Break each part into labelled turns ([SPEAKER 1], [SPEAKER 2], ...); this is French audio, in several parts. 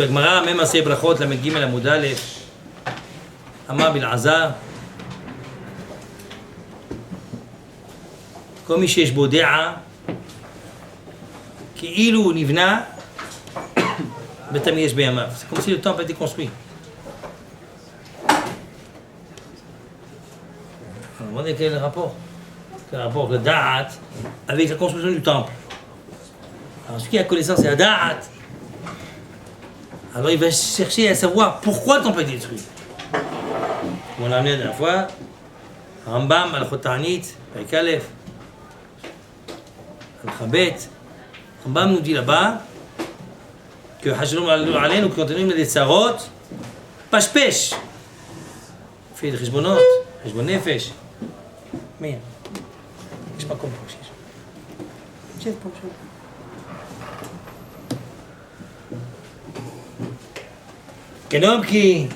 [SPEAKER 1] que la Gemara, même à ses brachot, la Medgim et la Moudalef, Amar Bil'Azar, comme Ishesh Bodea, qui ilou nivna, Betamiyesh Beyamav. C'est comme si le temple a été construit. On va demander quel est le rapport. Quel est le rapport de Da'at avec la construction du temple. Alors celui qui a connaissance c'est la Da'at. Alors il va chercher à savoir pourquoi le temple est détruit. Comme on l'a amené la dernière fois, Rambam, Al-Khotanit, avec Aleph, Al-Khabet. Rambam nous dit là-bas que Hachelom Alaynu, quand on a des tsarot, pêche. Fait des cheshbonot, cheshbon nefesh. Mais, je sais pas comment je sais pas. Qu'un homme qui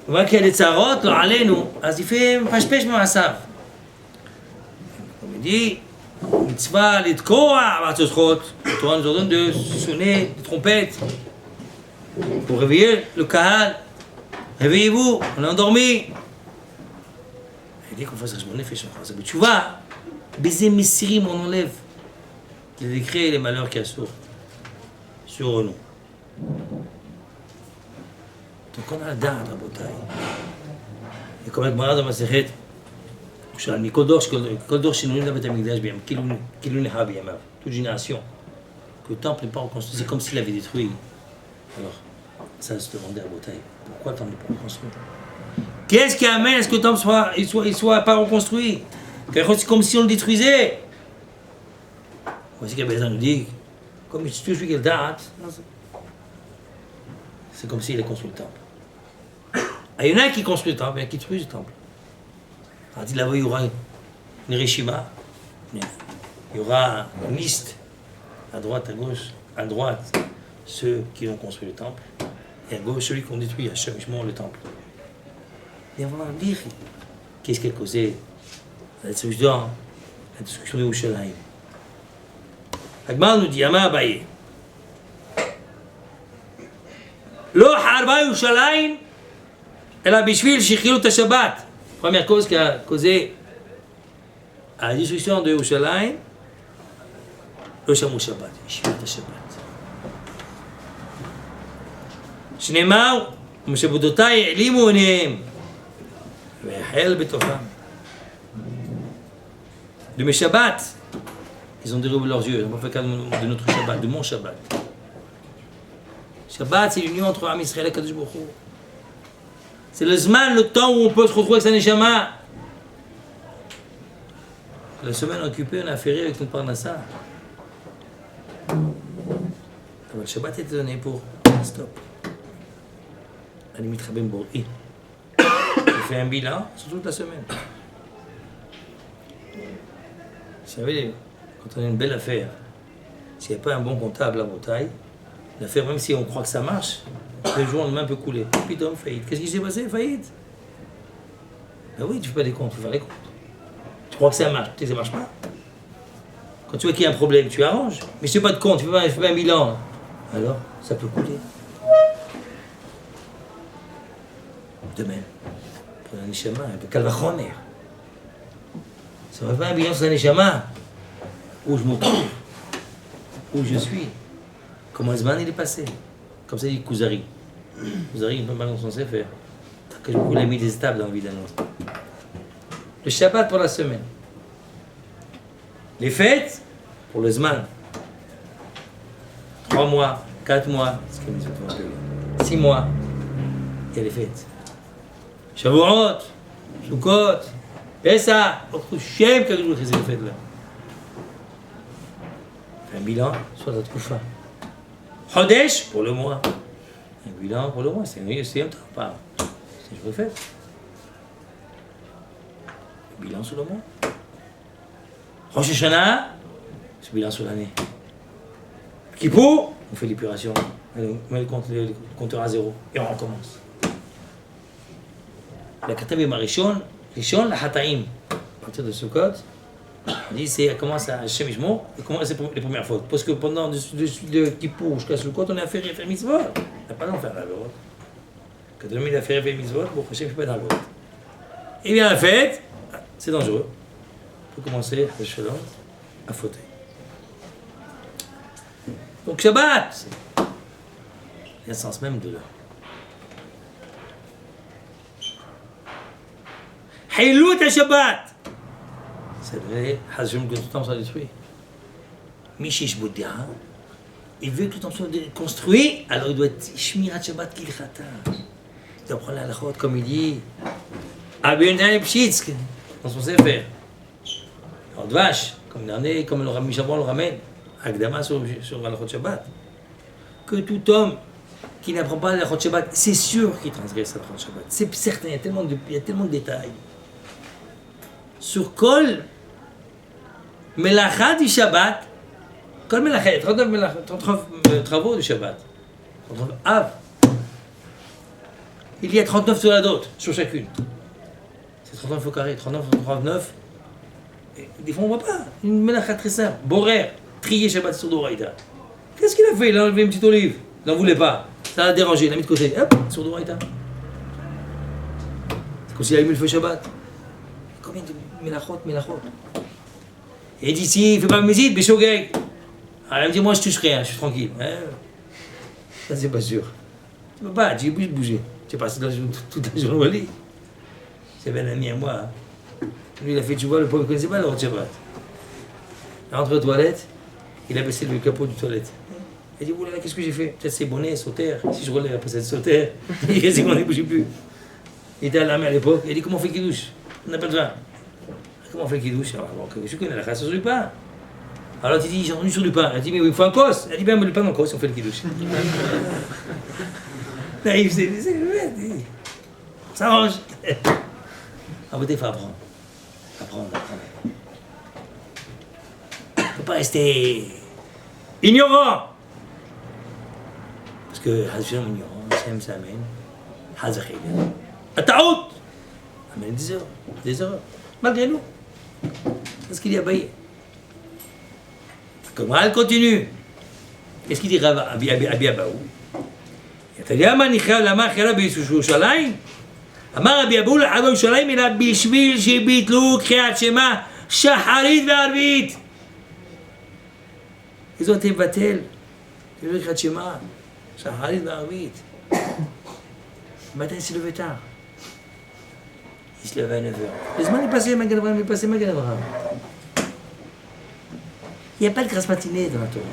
[SPEAKER 1] voit qu'il y a des tsarot, lo Alaynu, il fait pêche maasav. On me dit, mitzvah litkoa, batzoschot. Le Torah nous ordonne de sonner des trompettes pour réveiller le kahal. Réveillez-vous, on est endormi. Il dit qu'on fasse Cheshbon Nefesh, on fasse tu vas, baiser Messirim, on enlève les décrets et les malheurs qu'il y a sur nous. Donc on a la date à Botaï. Et comme avec Marad dans ma Sechet, כל דור שנונים לבית המקדש בימיו, כאילו נחרב בימיו, toute génération, que le temple n'est pas reconstruit, c'est comme s'il avait détruit. Alors, ça se demandait à Botaï, pourquoi le temple n'est pas reconstruit? Qu'est-ce qui amène à ce que le temple soit pas reconstruit? C'est comme si on le détruisait. Voici qu'Abézan nous dit, comme il se qui date, c'est comme s'il a construit le temple. Il y en a qui construit le temple, il y en a qui détruisent le temple. Il là-bas, il y aura une rishima, il y aura une liste, à droite, à gauche, à droite, ceux qui ont construit le temple, et à gauche, celui qui ont détruit à cheminement le temple. Et on va dire qu'est-ce qui a causé la destruction de Yerushalayim. Agmar nous dit, Amar Abaye, Lo harba Yerushalayim, ela bishvil shechilut ha-Shabbat. Première cause qui a causé la destruction de Yerushalayim, le Shamu Shabbat, Shivat Shabbat. Shneimar, Moshe Elimu Oneim, Vehel Betofam. De mes Shabbats, ils ont dérobé leurs yeux, ils n'ont pas fait cas de notre Shabbat, de mon Shabbat. Shabbat, c'est l'union entre Am Israël et Kadosh Baruch Hu. C'est le Zman, le temps où on peut se retrouver avec sa Neshama. La semaine occupée, on a ferré avec notre Parnassa. Le Shabbat était donné pour stop. À la limite, Rabben Bourri. Il fait un bilan sur toute la semaine. Vous savez, quand on a une belle affaire, s'il n'y a pas un bon comptable à Botaï, l'affaire, même si on croit que ça marche, le jour, le lendemain peut couler. Puis donc, faillite. Qu'est-ce qui s'est passé? Faillite. Ben oui, tu fais pas des comptes, tu fais faire les comptes. Tu crois que ça marche, tu sais, ça marche pas. Quand tu vois qu'il y a un problème, tu arranges. Mais si tu fais pas de compte, tu fais pas un bilan, alors ça peut couler. De même, pour un neshama, un peu calvachoner. Ça ne fait pas un bilan sur un neshama. Où je me trouve, où je suis, comment Zman il est passé. Comme ça dit Kuzari. Kuzari, il peut pas dans son faire. Que je vous l'ai mis des étapes dans la vie d'un autre. Le Shabbat pour la semaine. Les fêtes pour le Zman. 3 mois, 4 mois, 6 mois, il y a les fêtes. Shavuot, Sukkot, Pessah, Shem, quel jour c'est les fêtes là. Un bilan sur la Tkufa. Chodesh pour le mois. Un bilan pour le mois, c'est un temps, pas. C'est je refais. Le bilan sur le mois. Rosh Hashanah, c'est le bilan sur l'année. Kippour, on fait l'épuration. On met le compteur à 0 et on recommence. La Katabim Rishon, la Hataim. À partir de Sukkot, On dit, c'est commence à Hashem Ishmo, et comment c'est les premières fautes. Parce que pendant de Kippour jusqu'à Sukkot, on a fait mitzvot. On n'a pas d'en faire la vôtre. Quand on a fait mitzvot, bon, Hashem ne fait pas la vôtre. Et bien la fête, c'est dangereux. Il faut commencer, le shalom, à fauter. Donc Shabbat, il y a le sens même de là. Haylout à Shabbat. C'est vrai, Hashem que tout le temps soit détruit. Mishish Bouddha, il veut que tout le temps soit construit, alors il doit être Shmirat Shabbat Kilchata. Il doit prendre la halachot comme il dit. Abien Pshitsk, dans son sefer. Alors de vache, comme dernier, comme le Rami Chabon le ramène, Agdama sur la halachot Shabbat. Que tout homme qui n'apprend pas la halachot Shabbat, c'est sûr qu'il transgresse la halachot Shabbat. C'est certain, il y a tellement de détails. Sur Kol Melacha du Shabbat, Kol Melacha, 39 travaux du Shabbat, 39 Av. Il y a 39 Toladot sur chacune. C'est 39 au carré, 39. Et des fois on ne voit pas. Une Melacha très simple. Borer, trier Shabbat sur Doraïta. Qu'est-ce qu'il a fait? Il a enlevé une petite olive. Il n'en voulait pas. Ça l'a dérangé, il l'a mis de côté. Hop, sur Doraïta. C'est comme s'il a mis le feu Shabbat. Combien de Melachot? Et il dit, si il ne fait pas Mézid, Béchogeg. Alors il me dit, moi je touche rien, je suis tranquille. Ça c'est pas sûr. Tu ne peux pas, tu es obligé de bouger. Tu es passé toute la journée au lit. J'avais un ami à moi. Lui il a fait, tu vois, le pauvre ne connaissait pas le Shabbat. Entre les toilettes, il a baissé le capot du toilette. Il dit, oulala, qu'est-ce que j'ai fait? Peut-être c'est bonnet, sauter. Si je relève après cette sauter, il risque qu'on ne bouge plus. Il était à l'armée à l'époque, il dit, comment on fait qu'il douche? On n'a pas de vin. Comment on fait qu'il douche? Alors, je connais la race sur du pain. Alors tu dis, j'ai entendu sur du pain. Elle dit, mais il faut un cos. Elle dit, ben, le pain en cos, on fait le kidouche. Naïf, c'est ça mange. En beauté, il faut apprendre. Apprendre. Il ne faut pas rester ignorant. Parce que, Hazem ignorant, ça amène. Hazachid. Ataout. Amène des erreurs. Malgré nous. Parce qu'il y a baillé. Comme elle continue. Qu'est-ce qu'il dit Abi Abaou? אתה יודע מה נכתב למה החלה בירושלים? אמר רבי אבול עד ירושלים אלא בשביל שביטלו קריאת שמע שחרית וערבית. ils ont été לבטל קריאת שמע שחרית וערבית. מתי il s'est levé tard? Il se levait à 9h. Le Zman est passé, Magen Avraham est passé, Magen Avraham. Il n'y a pas de grasse matinée dans la Torah.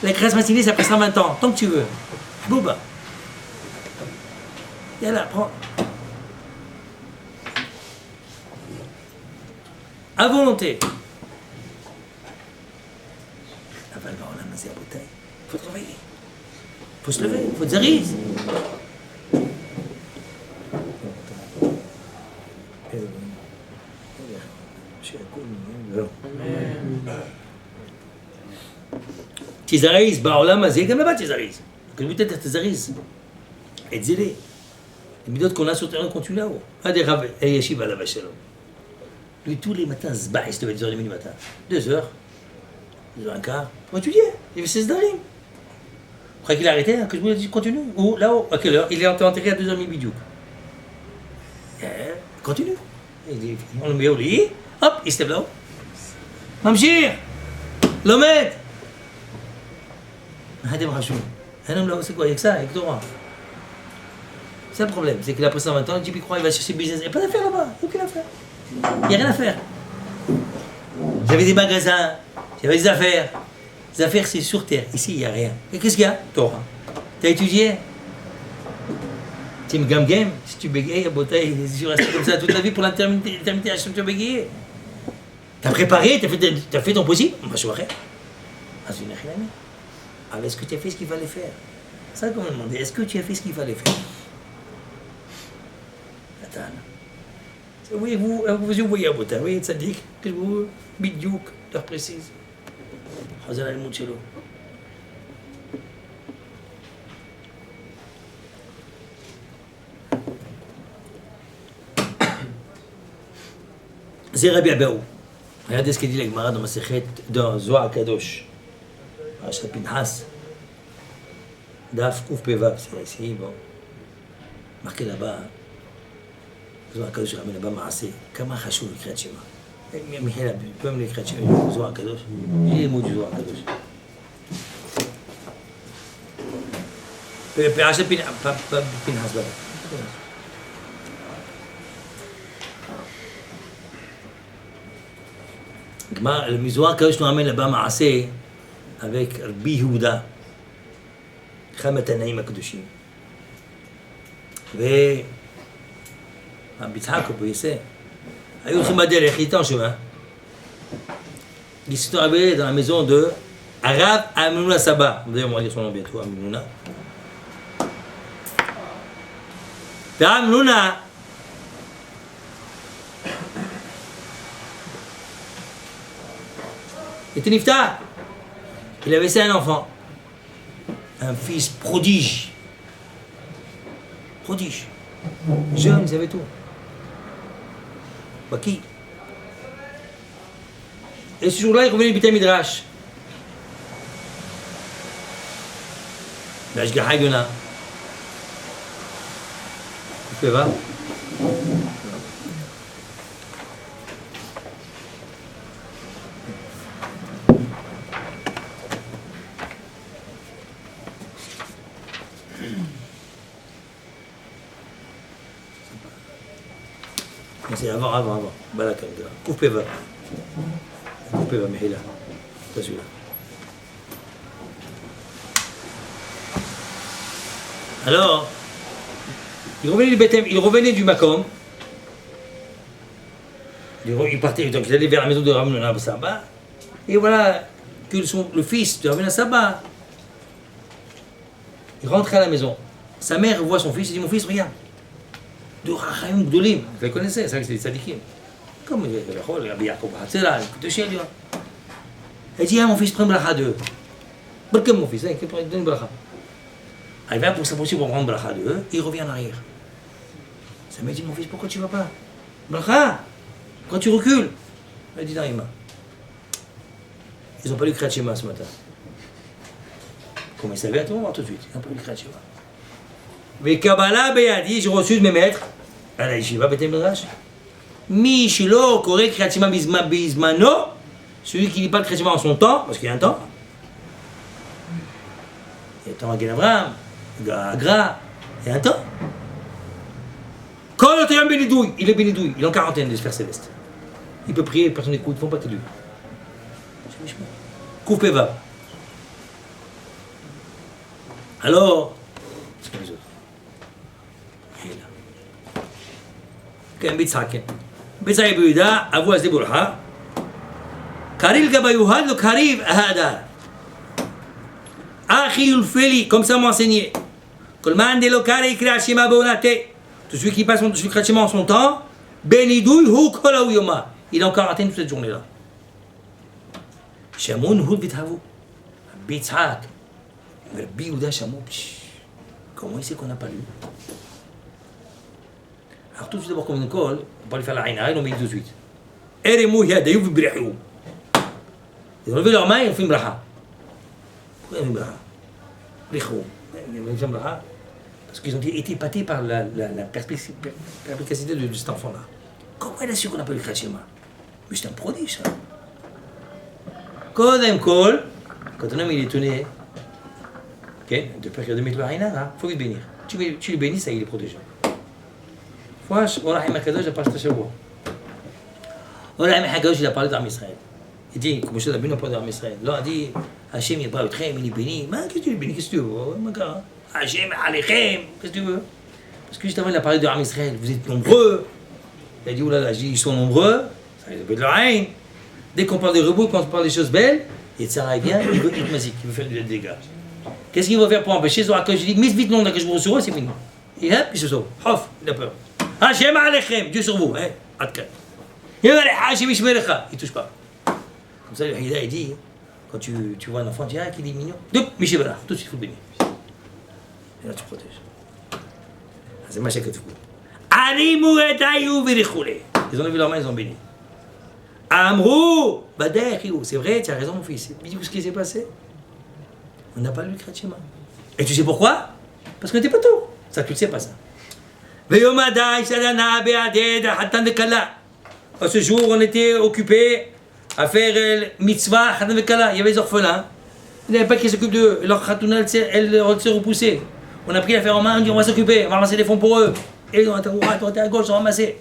[SPEAKER 1] La grasse matinée, ça prend 120 ans, tant que tu veux. Bouba. Et là, prends. À volonté. Il faut travailler. Il faut se lever, il faut être zariz. תזריז, בעולם הזה גם לבד תזריז. כלומר, תזריז. את זה לי. למידות qu'on a sur terrain continue là-haut. Un des rabbins, Yeshiva là-bas, Shalom. Lui, tous les matins, Zba, il se levait 2h30 du matin. 2h, 2h15, pour étudier. Il avait 16 darim. Après qu'il a arrêté, que je voulais dire continue. Ou là-haut, à quelle heure? Il est enterré à 2h30 bidiouk. Continue. On le met au lit, hop, il se lève là-haut. ממשיך, לומד. מה אתם חשובים? אין לנו c'est quoi, il y a que ça, avec Torah. C'est le problème, c'est qu'il a passé 20 ans, il dit, il va chercher business. Il n'y a pas d'affaires là-bas, aucune affaire. Il n'y a rien à faire. J'avais des magasins, j'avais des affaires. Les affaires, c'est sur terre. Ici, il n'y a rien. Et qu'est-ce qu'il y a? Torah. Tu as étudié? Tu me game, si tu bégayes, si tu restes comme ça toute la vie pour l'éternité, tu vas bégayer. T'as préparé, t'as fait ton possible? Moi, je vois rien. Alors, est-ce que tu as fait ce qu'il fallait faire? Ça qu'on m'a demandé, est-ce que tu as fait ce qu'il fallait faire? Attends. Oui, vous voyez à Boutin, oui, Tzadik, que vous, Bidiouk, l'heure précise. Hazal al Mouchelo. C'est Rabbi Abaou. regardez ce qu'il dit la Gemara dans Masechet, dans Zohar Kadosh. Parashat Pinhas. Daf Kouf Pevav, c'est ici, bon. Marqué là-bas, Zohar Kadosh ramène là-bas Maaseh. Kama Chashou le Kriyat Shema. Michel, tu peux me l'écrire Zohar Kadosh. Il est les mots du Zohar Kadosh. Parashat Pinhas, là-bas. Le Zohar Kadosh nous ramène là-bas Maaseh avec Rabbi Yehuda, Chamet Tanaïm HaKadoshim. Rabbi Yitzhak, on peut essayer. Ils étaient en chemin. Ils sont arrivés dans la maison de Arav Amnouna Saba. D'ailleurs, on va dire son nom bientôt, Amnouna. Amnouna, était nifta. Il avait laissé un enfant, un fils prodige. Prodige. Jeune, il savait tout. Bah qui? Et ce jour-là, il revenait du Beit Midrash. L'Ashgaha Yona. Tu fais va? C'est avant. Balaka, coupez va. Coupez va, Mihila. C'est celui-là. Alors, il revenait du Makom. Il partait, donc il allait vers la maison de Ramnouna Saba. Et voilà que le fils de Ramnouna Saba, il rentrait à la maison. Sa mère voit son fils et dit, mon fils, regarde. De Rachaim Gdolim, vous les connaissez, c'est vrai que c'est des tzadikim. Comme Rabbi Yaakov Hatzela, de chez lui. Elle dit, mon fils, prends une bracha d'eux. Pourquoi mon fils, il donne une bracha. Il va pour s'approcher pour prendre une bracha d'eux, il revient en arrière. Ça m'a dit, mon fils, pourquoi tu ne vas pas? Bracha, quand tu recules. Elle dit, Naïma. Ils n'ont pas lu Kriyat Shema ce matin. Comme ils savaient, on va voir tout de suite. Ils n'ont pas lu Kriyat Shema. Mais Kabbalah Beyadi, j'ai reçu de mes maîtres à la Yeshiva Beit Midrash. Mi Shilo Koré Kriyat Shema Bizmano, celui qui ne lit pas le Kriyat Shema en son temps, parce qu'il y a un temps. Il y a un temps à Gen Avraham, à Gra, il y a un temps. Kol Otayam Benidouille, il est en quarantaine de sphères célestes. Il peut prier, personne n'écoute, ils ne font pas que lui. Coupé va. Alors, c'est comme les autres. كان بيتساكن بيتساكن بيدا أبو أزدي برها كاريل كبا يوهاد لو كاريب هذا أخي الفلي comme ça m'a enseigné كل ما عندي لو كاري كرا شيما بوناتي tout celui qui passe tout celui qui en son temps benidouille هو كل يوم il est en quarantaine toute cette journée là شامون هو بيتهافو بيتساك ربي ودا شامون comment il sait qu'on n'a pas lu. Alors tout de suite d'abord comme une école, on peut aller faire la Aïna, on met tout de suite. Eremou yadayu vibrihou. Ils ont levé leurs mains et on fait une bracha. Pourquoi on fait une bracha? Brihou. Ils ont fait une bracha parce qu'ils ont été épatés par la perspicacité de cet enfant-là. Comment il a su qu'on appelle le Kriyat Shema? Mais c'est un prodige ça. Kodem kol, quand un homme il est étonné, de peur de mettre le Aïna, il faut lui bénir. Tu le bénis, ça il est protégé. واش وراح ما كذاش باش تشوه وراح ما حكاوش il a parlé d'Am Israël il dit comme je l'ai bien parlé d'Am Israël là dit Hachem il parle très il est béni mais qu'est-ce que tu bénis qu'est-ce que tu veux mon gars Hachem alechem qu'est-ce que tu veux parce que juste avant il a parlé d'Am Israël vous êtes nombreux il a dit oh là là ils sont nombreux ça veut dire rien dès qu'on parle des rebous quand on parle des choses belles et ça arrive bien il veut hitmazik il veut faire du dégât qu'est-ce qu'il va faire pour empêcher Zohar Kadosh je dis mais vite non là que je vous reçois c'est fini et hop il se sauve hop il a peur Hachem alechem, Dieu sur vous, hein, Adkan. Il va aller, Hachem Ishmerecha, il touche pas. Comme ça, le Haïda, il dit, quand tu vois un enfant, tu dis, ah, qu'il est mignon, Mishibara, tout de suite, il faut le bénir. Et là, tu protèges. C'est ma chèque, tu peux. Arimou et Ayou virichoulé. Ils ont levé leurs mains, ils ont béni. Amrou, Baderiou, c'est vrai, tu as raison mon fils. Mais dis-vous ce qui s'est passé? On n'a pas lu le Kriyat Shema. Et tu sais pourquoi? Parce qu'on n'était pas tout. Ça, tu ne sais pas ça. À ce jour, on était occupés à faire mitzvah, il y avait les orphelins. Il n'y avait pas qui s'occupent d'eux. Leur khatouna, elle s'est repoussée. On a pris l'affaire en main, on dit on va s'occuper, on va ramasser des fonds pour eux. Et on était à droite, on était à gauche, on va ramasser.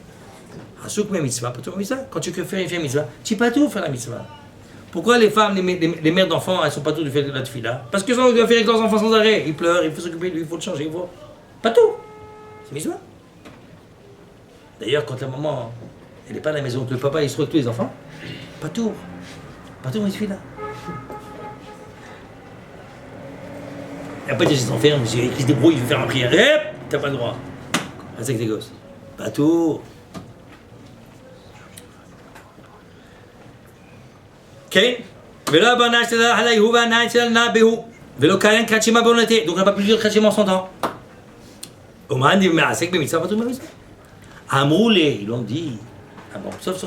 [SPEAKER 1] Quand tu veux faire une mitzvah, tu n'es pas tout faire la mitzvah. Pourquoi les femmes, les mères d'enfants, elles ne sont pas toutes de faire la tefila? Parce que ça, on doit faire avec leurs enfants sans arrêt. Ils pleurent, il faut s'occuper de lui, il faut le changer, il faut. Pas tout. C'est mitzvah. D'ailleurs, quand la maman, elle n'est pas à la maison, que le papa il se trouve avec tous les enfants, pas tout. Pas tout, mais tefila. Et après, tu s'enferme, il se débrouille, il veut faire ma prière. Hop, t'as pas le droit. Reste avec tes gosses. Pas tout. Ok? Donc on n'a pas pu dire Kriyat Shema en son temps. Ils l'ont dit. Ah bon, sauf.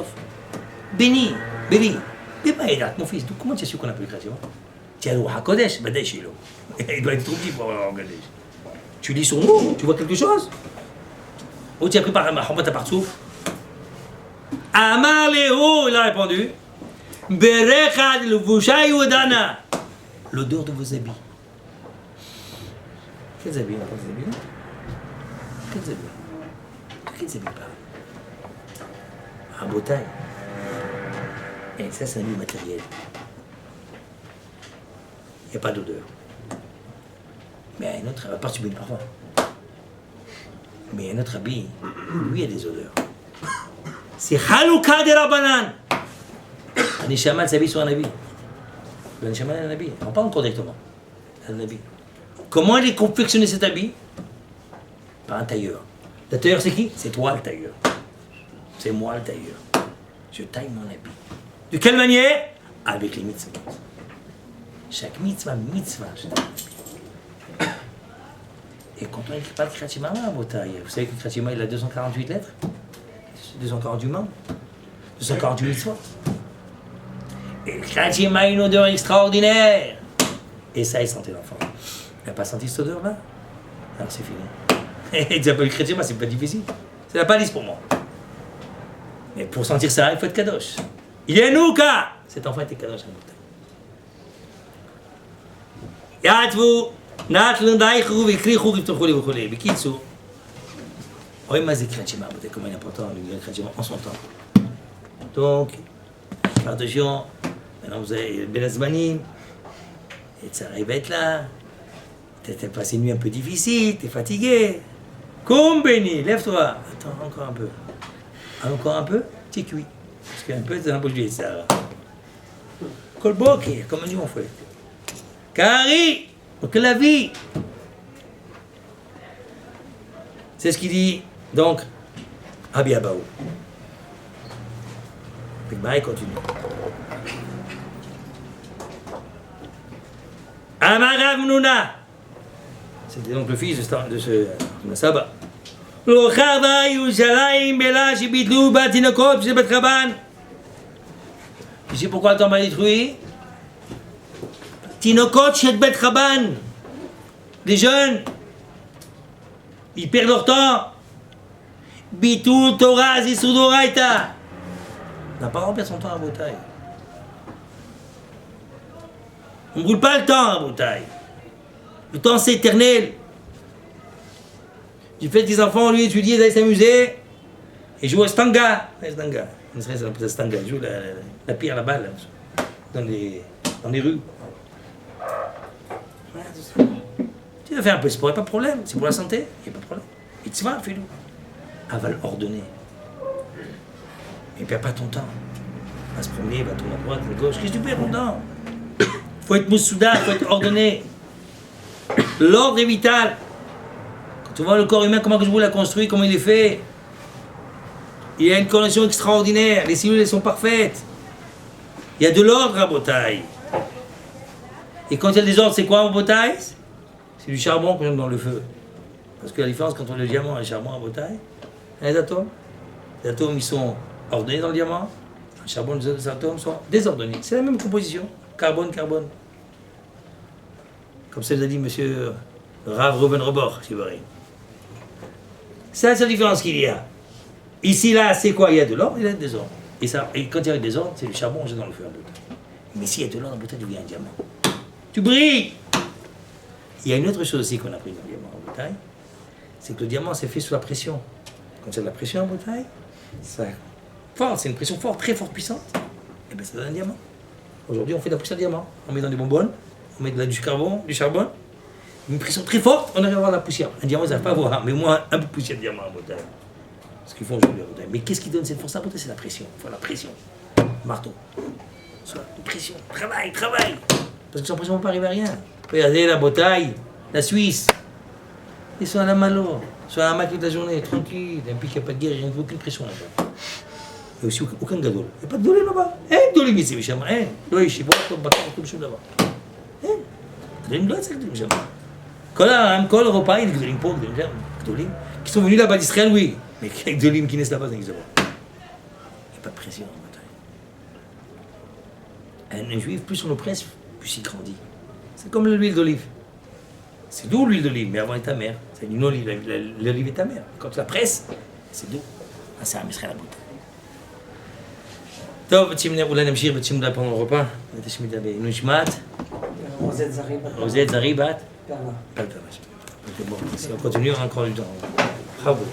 [SPEAKER 1] Béni. Mon fils, comment tu as su qu'on a pu le Kriyat Shema? Tu as le Ruach HaKodesh, il doit être trop petit pour avoir le Kodesh. Tu lis sur nous, tu vois quelque chose? Ou tu as pris par Mahomet à partout? Amar Léo, il a répondu. Berechad l'vushay udana. L'odeur de vos habits. Quels habits? On parle des habits là? Quels habits? De quels habits parle? Un beau taille. Et ça, c'est un habit matériel. Il n'y a pas d'odeur. Mais un autre, à part subir le parfum. Mais un autre habit, lui, il y a des odeurs. C'est Halouka de Rabbanan. Un Neshama s'habille sur un habit. Le Neshama a un habit. On parle encore directement. Un habit. Comment il est confectionné cet habit? Par un tailleur. Le tailleur, c'est qui? C'est toi le tailleur. C'est moi le tailleur. Je taille mon habit. De quelle manière? Avec les mitzvot. Chaque mitzvah. Et quand on n'écrit pas le Kriyat Shema, vous savez que le Kriyat Shema, il a 248 lettres, 248 membres, 248 mitzvot. Et le Kriyat Shema a une odeur extraordinaire. Et ça, il sentait l'enfant. Il n'a pas senti cette odeur-là? Alors c'est fini. Et tu appelles le Kriyat Shema, c'est pas difficile. C'est la palisse pour moi. Mais pour sentir ça, il faut être kadosh. Il est nouka. Cet enfant était kadosh à la bouteille. יעטבו, נעת לנדייכו ויקריחו וכולי וכולי. בקיצור, רואים מה זה קריאת שמע, comment il est important de lire קריאת שמע en son temps. Donc, fais attention, maintenant vous avez Ben Azmanim, et ça arrive à être là, t'as passé une nuit un peu difficile, t'es fatigué. Comme Béni, lève-toi. Attends, encore un peu. Encore un peu, t'es cuit. Parce qu'un peu, c'est un peu de ça. Kolbok, comme on dit mon frère. Kari, donc la vie. C'est ce qu'il dit, donc, Rabbi Abaou. Le bail continue. Amarav Nouna. C'était donc le fils de ce Saba. Lo chava Yerushalayim bela shebitlu batinokot shel Bet Chaban. Tu sais pourquoi le temple a détruit? Tinokot shel Bet Chaban. Les jeunes, ils perdent leur temps. Bitul Torah zisudoraita. On n'a pas rempli son temps à Botaï. On ne brûle pas le temps à Botaï. Le temps c'est éternel. Du fait que les enfants, lui, étudier, ils allaient s'amuser et jouer au stanga. Stanga. On serait ça, stanga. Ils jouent la pierre, la balle, dans les rues. Tu vas faire un peu de sport, il n'y a pas de problème. C'est pour la santé, il n'y a pas de problème. Et tu vas, fais-le. Aval ordonné. Et perds pas ton temps. Va se promener, va tourner à droite, à gauche. Qu'est-ce que tu perds ton temps? Il faut être moussouda, il faut être ordonné. L'ordre est vital. Quand tu vois le corps humain, comment je vous l'ai construit, comment il est fait, il y a une connexion extraordinaire. Les cellules elles sont parfaites. Il y a de l'ordre à Botaï. Et quand il y a des ordres, c'est quoi à Botaï? C'est du charbon qu'on met dans le feu. Parce que la différence entre le diamant et le charbon à Botaï, les atomes ils sont ordonnés dans le diamant, le charbon, les atomes sont désordonnés. C'est la même composition, carbone, carbone. Comme ça l'a dit monsieur Rav Reuven Robor, si vous voulez. C'est la seule différence qu'il y a. Ici, là, c'est quoi? Il y a de l'or, il y a des désordre. Et quand il y a des ordres, c'est le charbon, on jette dans le feu à bouteille. Mais s'il y a de l'or dans la bouteille, tu deviens un diamant. Tu brilles! Il y a une autre chose aussi qu'on a pris dans le diamant en bouteille, c'est que le diamant, c'est fait sous la pression. Quand il y a de la pression en bouteille, c'est une pression forte, très forte, puissante, et bien ça donne un diamant. Aujourd'hui, on fait de la pression de diamant. On met dans des bonbonnes, on met du charbon, une pression très forte, on arrive à avoir de la poussière. Un diamant, ils n'arrivent pas à voir, mais moins un peu de poussière de diamant en bouteille. Ce qu'ils font aujourd'hui en bouteille. Mais qu'est-ce qui donne cette force à bouteille? C'est la pression. Il faut la pression. Marteau. Soit pression. Travail. Parce que sans pression, on ne peut pas arriver à rien. Regardez la bouteille, la Suisse. Ils sont à la malo, ils sont à la main toute la journée, tranquille. Depuis qu'il n'y a pas de guerre, il n'y a aucune pression là-bas. Il n'y a aussi aucun gadol. Il n'y a pas de gadol là-bas. Gadol, mais c'est méchant. לא ישיבות, לא בטח, לא שום דבר. גדולים לא צריך גדולים שם. כל אירופאי, גדולים פה, גדולים שם, גדולים. Qui sont venus là-bas d'Israël, oui. Mais גדולים qui naissent là-bas, ça n'existe pas. Il n'y a pas de pression en bataille. Un juif, plus on le presse, plus il grandit. C'est comme l'huile d'olive. C'est doux l'huile d'olive, mais avant elle est amère. C'est une olive, l'olive est amère. Quand tu la presses, c'est doux. Ça amènerait la bouteille. טוב, אולי נמשיך בתשימות פה באירופה. תשמיד בנשמת. רוזט זרי בת? פלטה. Bon, si on continue, on a encore du temps. Bravo.